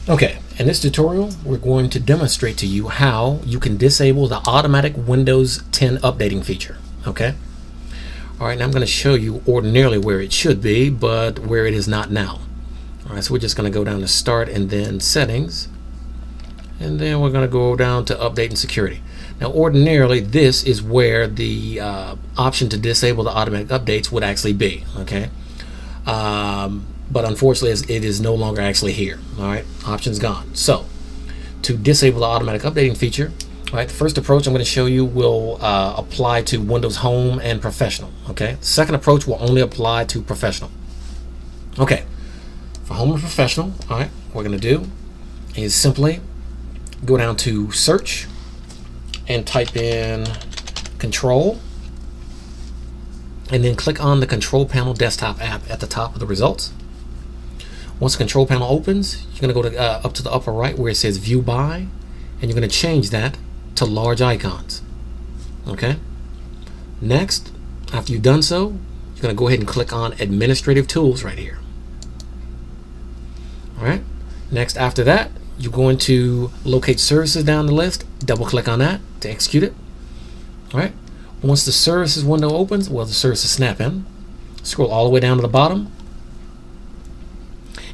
Okay, in this tutorial, we're going to demonstrate to you how you can disable the automatic Windows 10 updating feature. Okay. All right, now I'm going to show you ordinarily where it should be, but where it is not now. All right, so we're just going to go down to Start and then Settings, and then we're going to go down to Update and Security. Now, ordinarily, this is where the option to disable the automatic updates would actually be. Okay. But unfortunately, it is no longer actually here. All right, options gone. So to disable the automatic updating feature, all right, the first approach I'm going to show you will apply to Windows Home and Professional. Okay, the second approach will only apply to Professional. Okay, for Home and Professional, all right, what we're going to do is simply go down to Search and type in Control, and then click on the Control Panel Desktop app at the top of the results. Once the control panel opens, you're going to go to up to the upper right where it says View By, and you're going to change that to Large Icons. Okay. Next, after you've done so, you're going to go ahead and click on Administrative Tools right here. All right. Next, after that, you're going to locate Services down the list. Double click on that to execute it. All right. Once the Services window opens, well, the Services snap in. Scroll all the way down to the bottom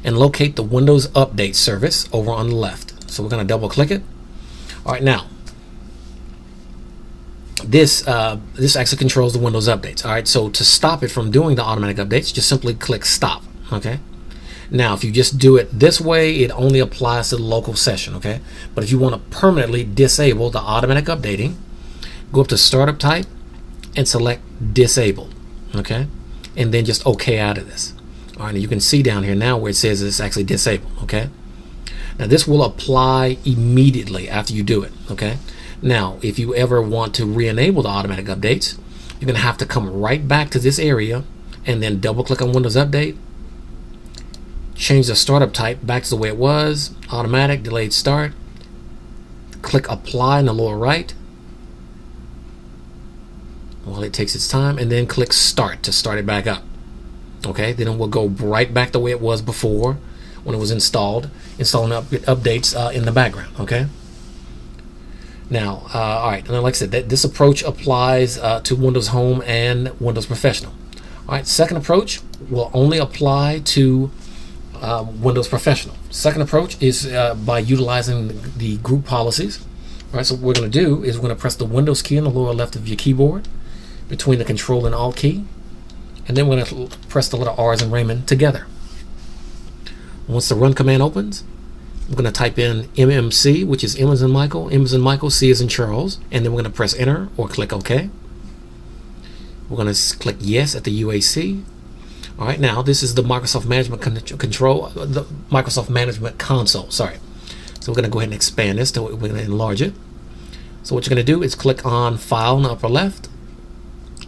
and locate the Windows Update service over on the left. So we're going to double click it. All right, now this actually controls the Windows updates. All right, so to stop it from doing the automatic updates, just simply click Stop. Okay. Now, if you just do it this way, it only applies to the local session. Okay, but if you want to permanently disable the automatic updating, go up to Startup Type and select Disable. Okay, and then just OK out of this. All right, you can see down here now where it says it's actually disabled. Okay, now this will apply immediately after you do it. Okay, now if you ever want to re-enable the automatic updates, you're going to have to come right back to this area and then double click on Windows Update, change the startup type back to the way it was, automatic, delayed start, click Apply in the lower right while it takes its time, and then click Start to start it back up. Okay, then it will go right back the way it was before when it was installing updates in the background. Okay. Now, all right, and like I said, this approach applies to Windows Home and Windows Professional. All right, second approach will only apply to Windows Professional. Second approach is by utilizing the group policies. All right, so what we're going to do is we're going to press the Windows key in the lower left of your keyboard between the Control and Alt key. And then we're going to press the letter R as in Raymond together. Once the Run command opens, we're going to type in MMC, which is M as in Michael, M as in Michael, C as in Charles, and then we're going to press Enter or click OK. We're going to click Yes at the UAC. All right, now this is the Microsoft Management the Microsoft Management Console. Sorry. So we're going to go ahead and expand this. We're going to enlarge it. So what you're going to do is click on File in the upper left,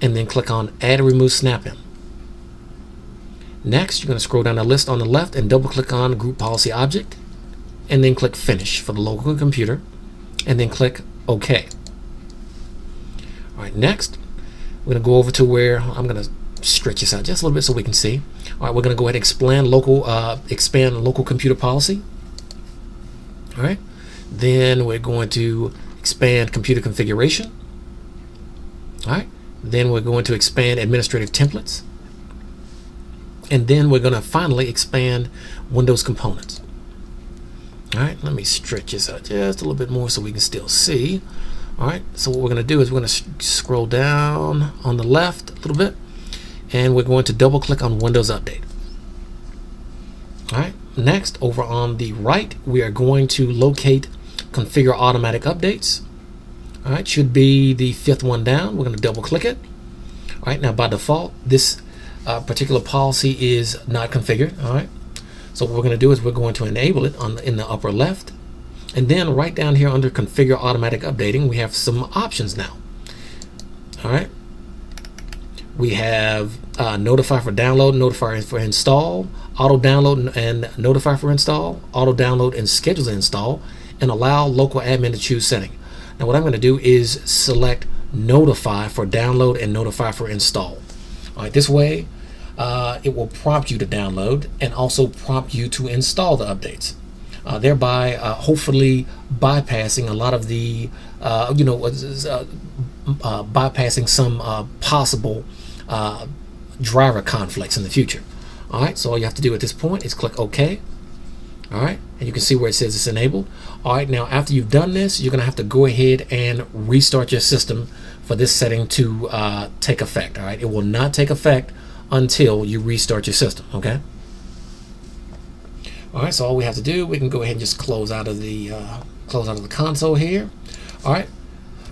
and then click on Add and Remove Snap-in. Next, you're going to scroll down the list on the left and double click on Group Policy Object, and then click Finish for the local computer, and then click OK. All right, next, we're going to go over to where I'm going to stretch this out just a little bit so we can see. All right, we're going to go ahead and expand local computer policy. All right, then we're going to expand computer configuration. All right, then we're going to expand administrative templates. And then we're going to finally expand Windows components. All right, let me stretch this out just a little bit more so we can still see. All right, so what we're going to do is we're going to scroll down on the left a little bit, and we're going to double click on Windows Update. All right, next over on the right, we are going to locate Configure Automatic Updates. All right, should be the fifth one down. We're going to double click it. All right, now by default, this particular policy is not configured. All right, so what we're going to do is we're going to enable it in the upper left, and then right down here under Configure Automatic Updating, we have some options now. All right, we have Notify for Download, Notify for Install, Auto Download and Notify for Install, Auto Download and Schedule to Install, and allow local admin to choose setting. Now what I'm going to do is select Notify for Download and Notify for Install. All right, this way it will prompt you to download and also prompt you to install the updates. thereby hopefully bypassing a lot of the bypassing some possible driver conflicts in the future. All right, so all you have to do at this point is click OK. All right, and you can see where it says it's enabled. All right, now after you've done this, you're going to have to go ahead and restart your system for this setting to take effect. All right, it will not take effect until you restart your system. Okay. All right, so all we have to do, we can go ahead and just close out of the console here. All right.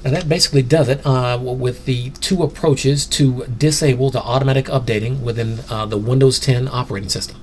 And that basically does it with the two approaches to disable the automatic updating within the Windows 10 operating system.